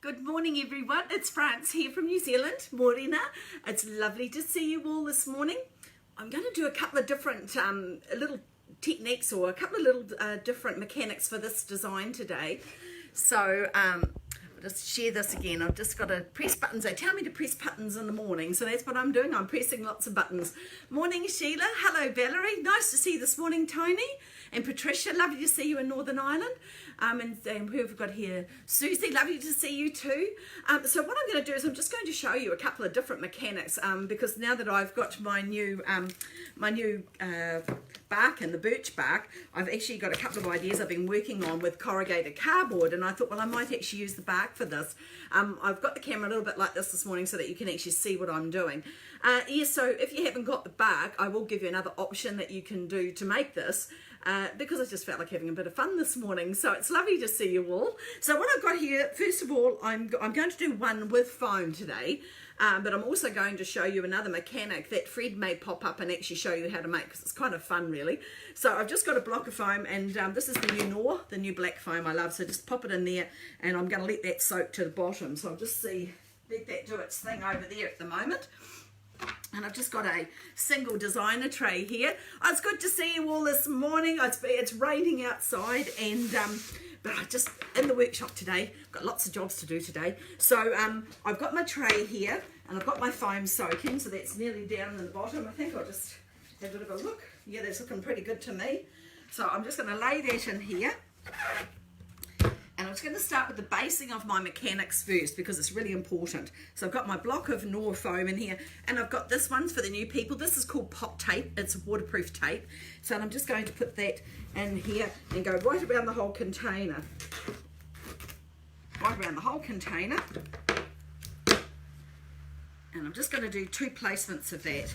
Good morning everyone, it's France here from New Zealand, Morena. It's lovely to see you all this morning. I'm going to do a couple of different little techniques or a couple of little different mechanics for this design today. So I'll just share this again. I've just got to press buttons. They tell me to press buttons in the morning, so that's what I'm doing. I'm pressing lots of buttons. Morning Sheila, hello Valerie, nice to see you this morning. Tony and Patricia, lovely to see you in Northern Ireland. And who have we got here? Susie, lovely to see you too. So what I'm going to do is I'm just going to show you a couple of different mechanics because now that I've got my new bark and the birch bark, I've actually got a couple of ideas I've been working on with corrugated cardboard, and I thought, well, I might actually use the bark for this. I've got the camera a little bit like this morning so that you can actually see what I'm doing. So if you haven't got the bark, I will give you another option that you can do to make this. Because I just felt like having a bit of fun this morning, so it's lovely to see you all. So what I've got here, first of all, I'm going to do one with foam today, but I'm also going to show you another mechanic that Fred may pop up and actually show you how to make, because it's kind of fun really. So I've just got a block of foam, and this is the new Knorr, the new black foam I love, so just pop it in there, and I'm going to let that soak to the bottom. So I'll just let that do its thing over there at the moment. And I've just got a single designer tray here. Oh, it's good to see you all this morning. It's raining outside, and but I just in the workshop today. Got lots of jobs to do today. So I've got my tray here, and I've got my foam soaking, so that's nearly down in the bottom. I think I'll just have a bit of a look. Yeah, that's looking pretty good to me. So I'm just going to lay that in here. And I'm just going to start with the basing of my mechanics first because it's really important. So I've got my block of Knorr foam in here, and I've got this one for the new people. This is called pop tape. It's waterproof tape. So I'm just going to put that in here and go right around the whole container. Right around the whole container. And I'm just going to do 2 placements of that.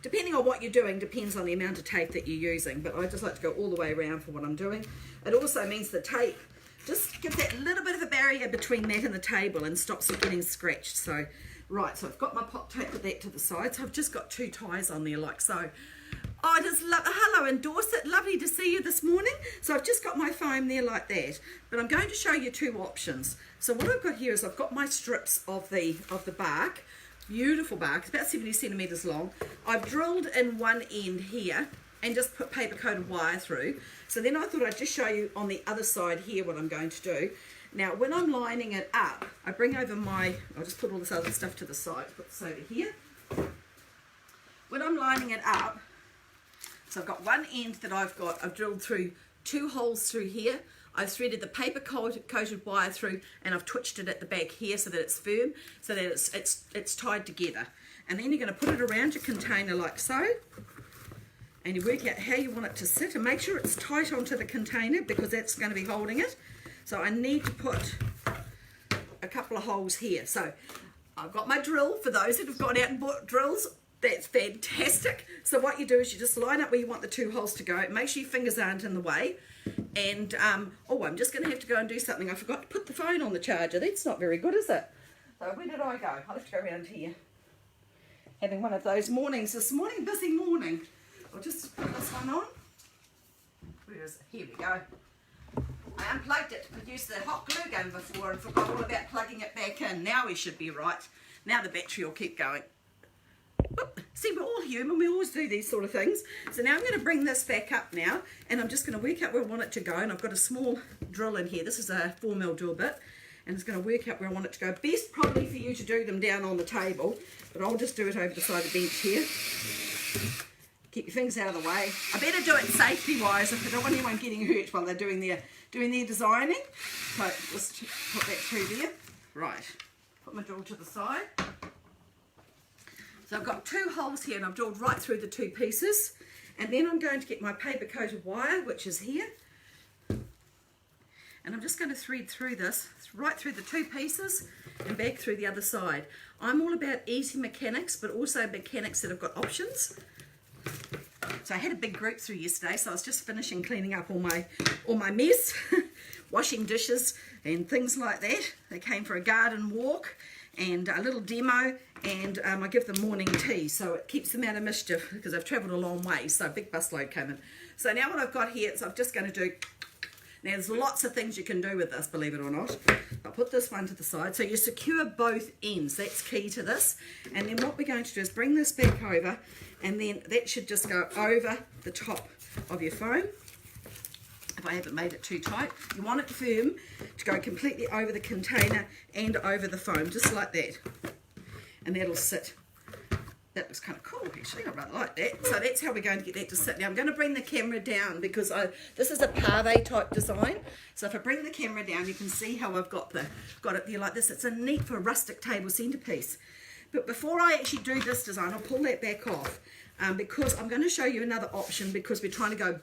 Depending on what you're doing, depends on the amount of tape that you're using, but I just like to go all the way around for what I'm doing. It also means the tape just gives that little bit of a barrier between that and the table and stops it getting scratched. So, right, so I've got my pop tape, put that to the side. So I've just got 2 ties on there like so. Oh, I just love, hello in Dorset, lovely to see you this morning. So I've just got my foam there like that. But I'm going to show you 2 options. So what I've got here is I've got my strips of the bark. Beautiful bark, it's about 70 centimetres long. I've drilled in one end here and just put paper coated wire through. So then I thought I'd just show you on the other side here what I'm going to do. Now when I'm lining it up, I bring over I'll just put all this other stuff to the side, put this over here. When I'm lining it up, so I've got one end that I've drilled through 2 holes through here. I've threaded the paper coated wire through, and I've twitched it at the back here so that it's firm, so that it's tied together. And then you're going to put it around your container like so. And you work out how you want it to sit, and make sure it's tight onto the container because that's going to be holding it. So I need to put a couple of holes here. So I've got my drill. For those that have gone out and bought drills, that's fantastic. So what you do is you just line up where you want the 2 holes to go. Make sure your fingers aren't in the way. And oh, I'm just going to have to go and do something. I forgot to put the phone on the charger. That's not very good, is it? So where did I go? I'll have to go around here. Having one of those mornings this morning, busy morning. I'll just put this one on. Where is it? Here we go. I unplugged it to produce the hot glue gun before and forgot all about plugging it back in. Now we should be right. Now the battery will keep going. Oop. See, we're all human. We always do these sort of things. So now I'm going to bring this back up now, and I'm just going to work out where I want it to go. And I've got a small drill in here. This is a 4mm drill bit, and it's going to work out where I want it to go. Best probably for you to do them down on the table, but I'll just do it over the side of the bench here. Keep your fingers out of the way. I better do it safety-wise if I don't want anyone getting hurt while they're doing their designing. So just put that through there. Right. Put my drill to the side. So I've got 2 holes here, and I've drilled right through the 2 pieces. And then I'm going to get my paper-coated wire, which is here. And I'm just going to thread through this, right through the 2 pieces and back through the other side. I'm all about easy mechanics, but also mechanics that have got options. So I had a big group through yesterday, so I was just finishing cleaning up all my mess, washing dishes and things like that. They came for a garden walk and a little demo, and I give them morning tea, so it keeps them out of mischief because I've travelled a long way, so a big bus load coming. So now what I've got here is I'm just going to do Now there's lots of things you can do with this, believe it or not. I'll put this one to the side. So you secure both ends, that's key to this. And then what we're going to do is bring this back over, and then that should just go over the top of your foam. If I haven't made it too tight, you want it firm to go completely over the container and over the foam, just like that. And that'll sit. That looks kind of cool, actually. I rather like that. So that's how we're going to get that to sit. Now I'm going to bring the camera down because this is a pave type design. So if I bring the camera down, you can see how I've got it there like this. It's a neat for a rustic table centerpiece. But before I actually do this design, I'll pull that back off because I'm going to show you another option because we're trying to go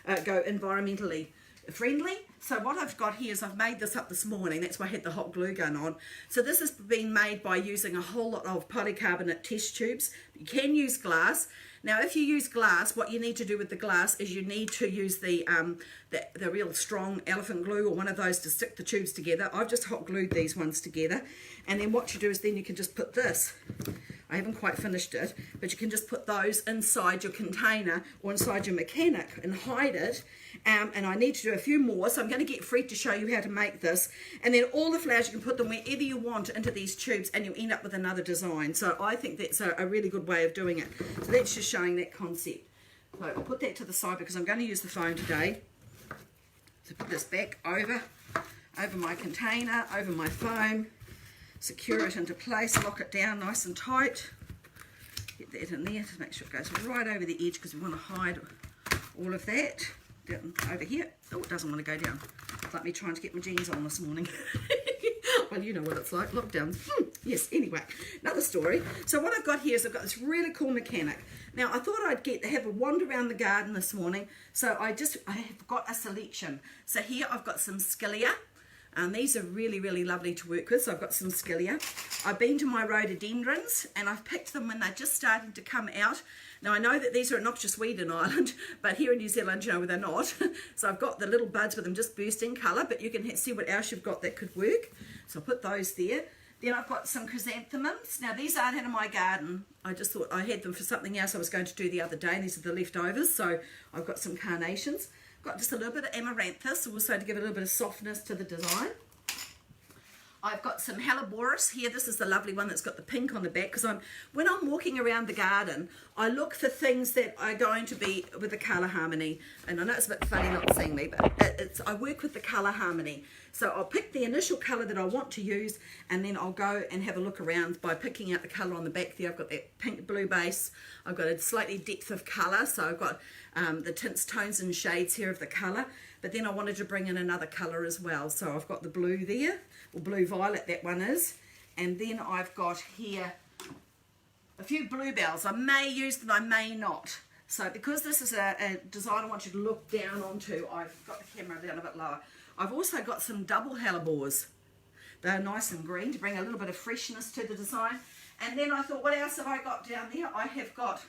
environmentally friendly. So what I've got here is I've made this up this morning. That's why I had the hot glue gun on. So this has been made by using a whole lot of polycarbonate test tubes. You can use glass. Now if you use glass, what you need to do with the glass is you need to use the real strong elephant glue or one of those to stick the tubes together. I've just hot glued these ones together, and then what you do is then you can just put this. I haven't quite finished it, but you can just put those inside your container or inside your mechanic and hide it. And I need to do a few more, so I'm going to get Fred to show you how to make this. And then all the flowers, you can put them wherever you want into these tubes and you end up with another design. So I think that's a really good way of doing it. So that's just showing that concept. So I'll put that to the side because I'm going to use the foam today. So put this back over my container, over my foam. Secure it into place, lock it down nice and tight. Get that in there to make sure it goes right over the edge because we want to hide all of that. Down over here. Oh, it doesn't want to go down. It's like me trying to get my jeans on this morning. Well, you know what it's like, lockdowns. Yes, anyway, another story. So what I've got here is I've got this really cool mechanic. Now, I thought I'd have a wander around the garden this morning, so I have got a selection. So here I've got some Scilla. These are really, really lovely to work with, so I've got some Scilla. I've been to my rhododendrons, and I've picked them when they're just starting to come out. Now, I know that these are at Noxious Weeden Island, but here in New Zealand, you know, they're not. So I've got the little buds with them just bursting colour, but you can see what else you've got that could work. So I'll put those there. Then I've got some chrysanthemums. Now, these aren't in my garden. I just thought I had them for something else I was going to do the other day, and these are the leftovers. So I've got some carnations. Got just a little bit of amaranthus, also to give a little bit of softness to the design. I've got some Helleborus here. This is the lovely one that's got the pink on the back because when I'm walking around the garden, I look for things that are going to be with the colour harmony. And I know it's a bit funny not seeing me, but I work with the colour harmony. So I'll pick the initial colour that I want to use, and then I'll go and have a look around by picking out the colour on the back there. I've got that pink blue base. I've got a slightly depth of colour, so I've got the tints, tones and shades here of the colour. But then I wanted to bring in another colour as well. So I've got the blue there, or blue violet that one is. And then I've got here a few bluebells. I may use them, I may not. So because this is a design I want you to look down onto, I've got the camera down a bit lower. I've also got some double hellebores. They're nice and green to bring a little bit of freshness to the design. And then I thought, what else have I got down there? I have got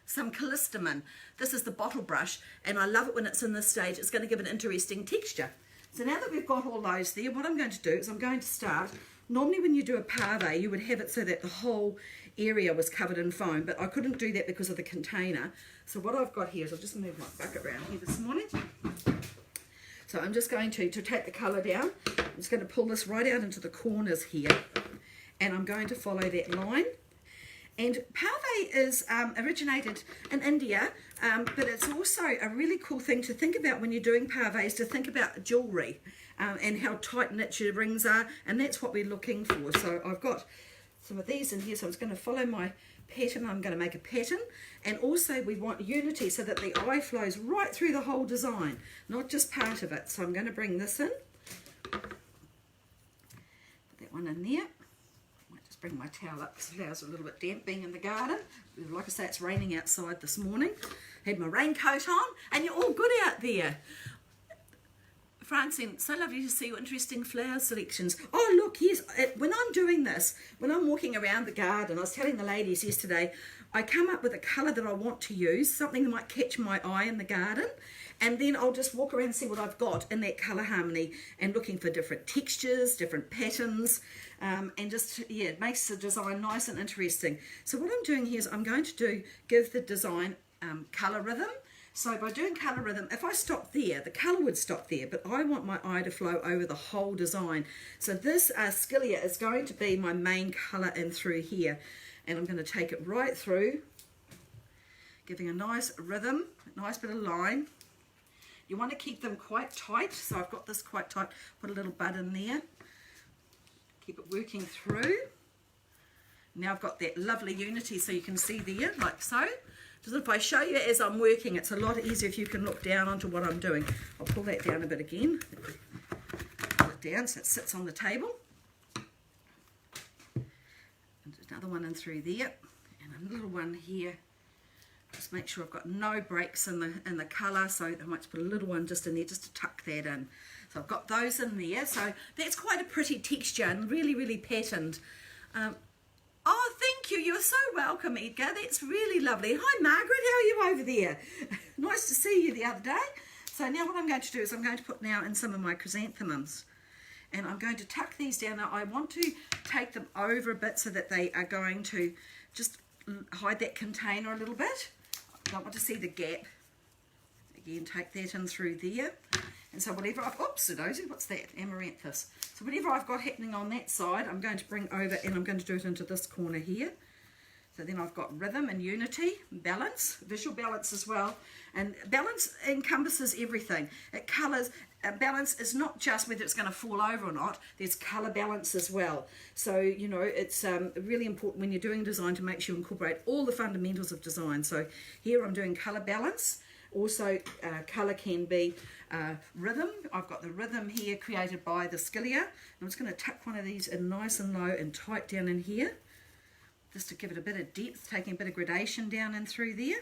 some callistemon. This is the bottle brush, and I love it when it's in this stage. It's going to give an interesting texture. So now that we've got all those there, what I'm going to do is I'm going to start. Normally when you do a pave, you would have it so that the whole area was covered in foam, but I couldn't do that because of the container. So what I've got here is I'll just move my bucket around here this morning. So I'm just going to take the colour down. I'm just going to pull this right out into the corners here, and I'm going to follow that line. And pave is originated in India, but it's also a really cool thing to think about when you're doing paves, to think about jewellery and how tight-knit your rings are, and that's what we're looking for. So I've got some of these in here, so I'm just going to follow my pattern. I'm going to make a pattern, and also we want unity so that the eye flows right through the whole design, not just part of it. So I'm going to bring this in, put that one in there. Bring my towel up because the flowers are a little bit damp being in the garden. Like I say, it's raining outside this morning. Had my raincoat on, and you're all good out there. Francine, so lovely to see your interesting flower selections. Oh look, yes, when I'm doing this, when I'm walking around the garden, I was telling the ladies yesterday, I come up with a colour that I want to use, something that might catch my eye in the garden, and then I'll just walk around and see what I've got in that colour harmony and looking for different textures, different patterns, and just, yeah, it makes the design nice and interesting. So what I'm doing here is I'm going to give the design colour rhythm. So by doing colour rhythm, if I stop there, the colour would stop there, but I want my eye to flow over the whole design. So this Skillia is going to be my main colour in through here. And I'm going to take it right through, giving a nice rhythm, a nice bit of line. You want to keep them quite tight, so I've got this quite tight, put a little bud in there. Keep it working through. Now I've got that lovely unity, so you can see there, like so. Just if I show you as I'm working, it's a lot easier if you can look down onto what I'm doing. I'll pull that down a bit again. Pull it down so it sits on the table. And another one in through there, and a little one here. Just make sure I've got no breaks in the colour, so I might put a little one just in there just to tuck that in. So I've got those in there, so that's quite a pretty texture and really, really patterned. Oh, thank you. You're so welcome, Edgar. That's really lovely. Hi, Margaret. How are you over there? Nice to see you the other day. So now what I'm going to do is I'm going to put now in some of my chrysanthemums. And I'm going to tuck these down. Now, I want to take them over a bit so that they are going to just hide that container a little bit. I don't want to see the gap. Again, take that in through there. And so whatever I've, oops, what's that? Amaranthus. So whatever I've got happening on that side, I'm going to bring over and I'm going to do it into this corner here. So then I've got rhythm and unity, balance, visual balance as well. And balance encompasses everything. It colours, balance is not just whether it's going to fall over or not, there's colour balance as well. So, you know, it's really important when you're doing design to make sure you incorporate all the fundamentals of design. So here I'm doing colour balance. Also, colour can be rhythm. I've got the rhythm here created by the Skillia. I'm just going to tuck one of these in nice and low and tight down in here, just to give it a bit of depth, taking a bit of gradation down in through there.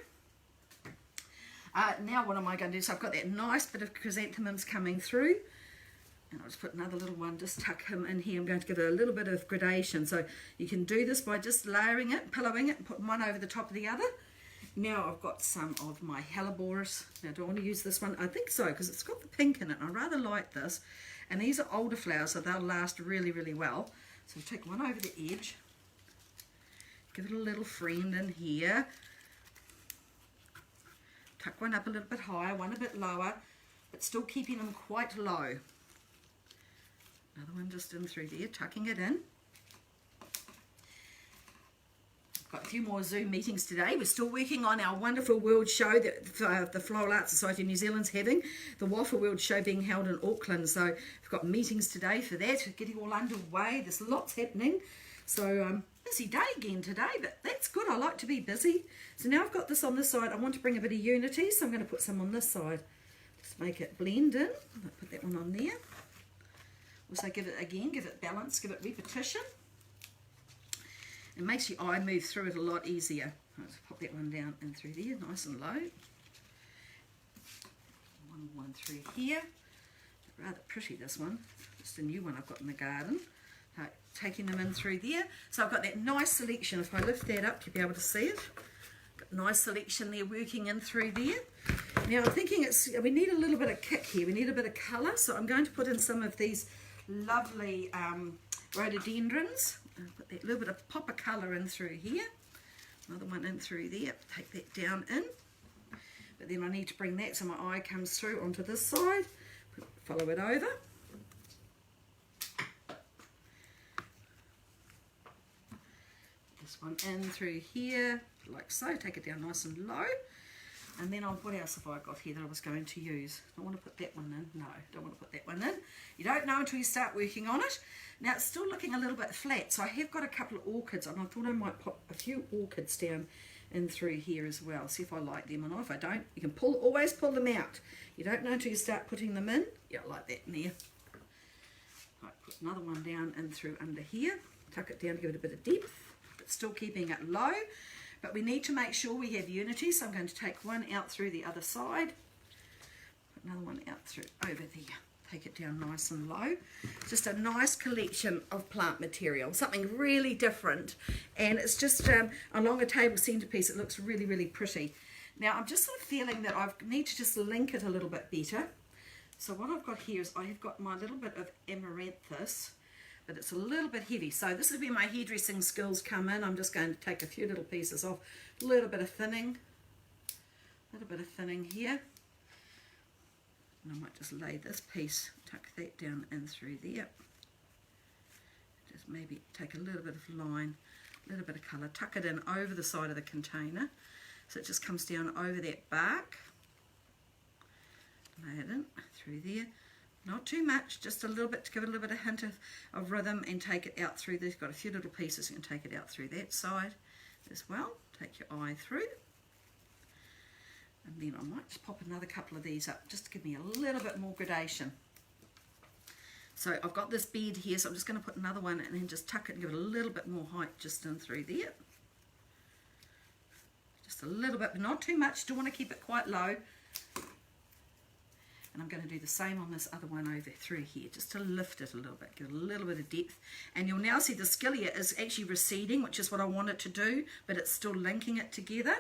Now what am I going to do? So I've got that nice bit of chrysanthemums coming through. And I'll just put another little one, just tuck him in here. I'm going to give it a little bit of gradation. So you can do this by just layering it, pillowing it, putting one over the top of the other. Now I've got some of my hellebores. Now do I want to use this one? I think so, because it's got the pink in it. I rather like this. And these are older flowers, so they'll last really, really well. So take one over the edge. Give it a little friend in here. Tuck one up a little bit higher, one a bit lower, but still keeping them quite low. Another one just in through there, tucking it in. Got a few more Zoom meetings today. We're still working on our wonderful world show that the Floral Art Society of New Zealand's having. The Waffle World Show being held in Auckland. So we've got meetings today for that, getting all underway. There's lots happening. So busy day again today, but that's good. I like to be busy. So now I've got this on this side. I want to bring a bit of unity, so I'm going to put some on this side. Just make it blend in. I'll put that one on there. Also give it balance, give it repetition. It makes your eye move through it a lot easier. Let's pop that one down in through there, nice and low. One through here. Rather pretty, this one. Just a new one I've got in the garden. Taking them in through there. So I've got that nice selection. If I lift that up, you'll be able to see it. Got nice selection there working in through there. Now I'm thinking we need a little bit of kick here. We need a bit of colour. So I'm going to put in some of these lovely rhododendrons. Put that little bit of pop of colour in through here. Another one in through there. Take that down in. But then I need to bring that so my eye comes through onto this side. Follow it over. This one in through here, like so. Take it down nice and low. And then what else have I got here that I was going to use? I want to put that one in. No, don't want to put that one in. You don't know until you start working on it. Now it's still looking a little bit flat, so I have got a couple of orchids, and I thought I might pop a few orchids down in through here as well. See if I like them or not. If I don't, you can always pull them out. You don't know until you start putting them in. Yeah, like that in there. Right, put another one down in through under here. Tuck it down to give it a bit of depth, but still keeping it low. But we need to make sure we have unity, so I'm going to take one out through the other side. Put another one out through over there. Take it down nice and low. Just a nice collection of plant material, something really different. And it's just along a table centerpiece. It looks really, really pretty. Now I'm just sort of feeling that I need to just link it a little bit better. So what I've got here is I have got my little bit of amaranthus, but it's a little bit heavy. So this is where my hairdressing skills come in. I'm just going to take a few little pieces off, a little bit of thinning, A little bit of thinning here. And I might just lay this piece, tuck that down in through there. Just maybe take a little bit of line, a little bit of colour, tuck it in over the side of the container so it just comes down over that bark. Lay it in through there. Not too much, just a little bit to give it a little bit of hint of rhythm, and take it out through this. Got a few little pieces, you can take it out through that side as well. Take your eye through. And then I might just pop another couple of these up just to give me a little bit more gradation. So I've got this bead here, so I'm just going to put another one and then just tuck it and give it a little bit more height just in through there. Just a little bit, but not too much. Don't want to keep it quite low. And I'm going to do the same on this other one over through here, just to lift it a little bit, give it a little bit of depth. And you'll now see the scilia is actually receding, which is what I want it to do, but it's still linking it together.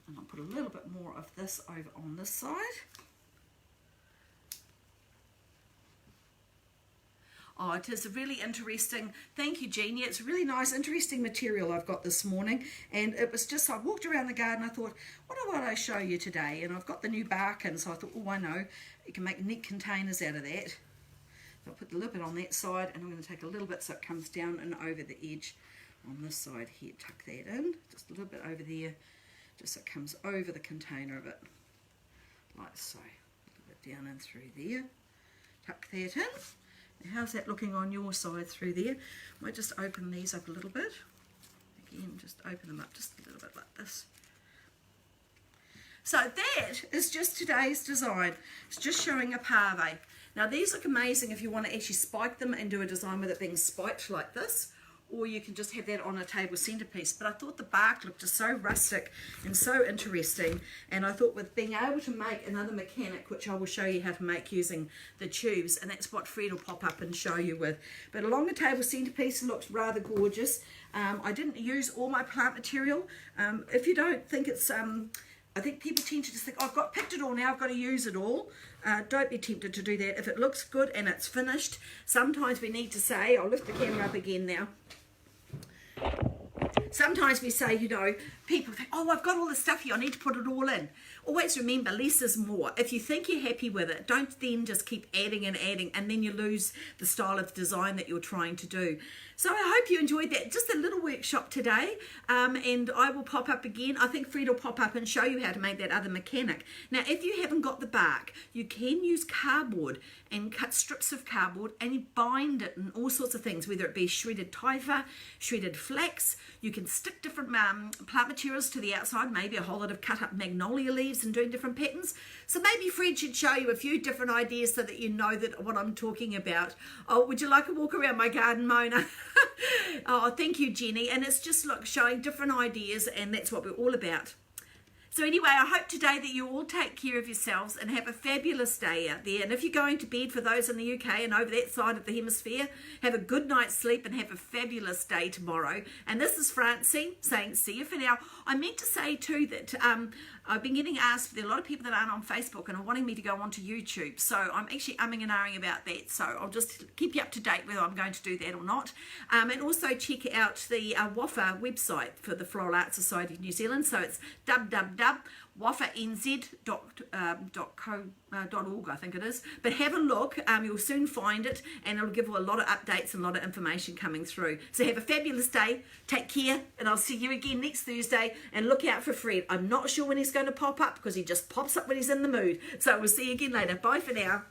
And I'll put a little bit more of this over on this side. Oh, it is a really interesting, thank you Jeannie, it's a really nice, interesting material I've got this morning. And it was just, I walked around the garden, I thought, what do I show you today? And I've got the new bark in, so I thought, oh, I know, you can make neat containers out of that. So I'll put a little bit on that side, and I'm going to take a little bit so it comes down and over the edge on this side here. Tuck that in, just a little bit over there, just so it comes over the container a bit, like so. A little bit down and through there. Tuck that in. How's that looking on your side through there? I might just open these up a little bit. Again, just open them up just a little bit like this. So that is just today's design. It's just showing a pave. Now these look amazing if you want to actually spike them and do a design with it being spiked like this. Or you can just have that on a table centerpiece. But I thought the bark looked just so rustic and so interesting. And I thought with being able to make another mechanic, which I will show you how to make using the tubes, and that's what Fred will pop up and show you with. But along the table centerpiece, it looks rather gorgeous. I didn't use all my plant material. If you don't think it's... I think people tend to just think, oh, I've picked it all now, I've got to use it all. Don't be tempted to do that. If it looks good and it's finished, sometimes we need to say, I'll lift the camera up again now. Sometimes we say, you know, people think, oh, I've got all this stuff here, I need to put it all in. Always remember, less is more. If you think you're happy with it, don't then just keep adding and adding, and then you lose the style of design that you're trying to do. So I hope you enjoyed that. Just a little workshop today, and I will pop up again. I think Fred will pop up and show you how to make that other mechanic. Now, if you haven't got the bark, you can use cardboard and cut strips of cardboard and you bind it in all sorts of things, whether it be shredded typha, shredded flax. You can stick different plant materials to the outside, maybe a whole lot of cut up magnolia leaves and doing different patterns. So maybe Fred should show you a few different ideas so that you know that what I'm talking about. Oh, would you like a walk around my garden, Mona? Oh, thank you, Jenny. And it's just like showing different ideas, and that's what we're all about. So anyway, I hope today that you all take care of yourselves and have a fabulous day out there. And if you're going to bed, for those in the UK and over that side of the hemisphere, have a good night's sleep and have a fabulous day tomorrow. And this is Francine saying see you for now. I meant to say too that I've been getting asked, there are a lot of people that aren't on Facebook and are wanting me to go onto YouTube. So I'm actually umming and ahhing about that. So I'll just keep you up to date whether I'm going to do that or not. And also check out the WAFA website for the Floral Art Society of New Zealand. So it's www.wafanz.org, I think it is. But have a look. You'll soon find it, and it'll give a lot of updates and a lot of information coming through. So have a fabulous day. Take care, and I'll see you again next Thursday. And look out for Fred. I'm not sure when he's going to pop up because he just pops up when he's in the mood. So we'll see you again later. Bye for now.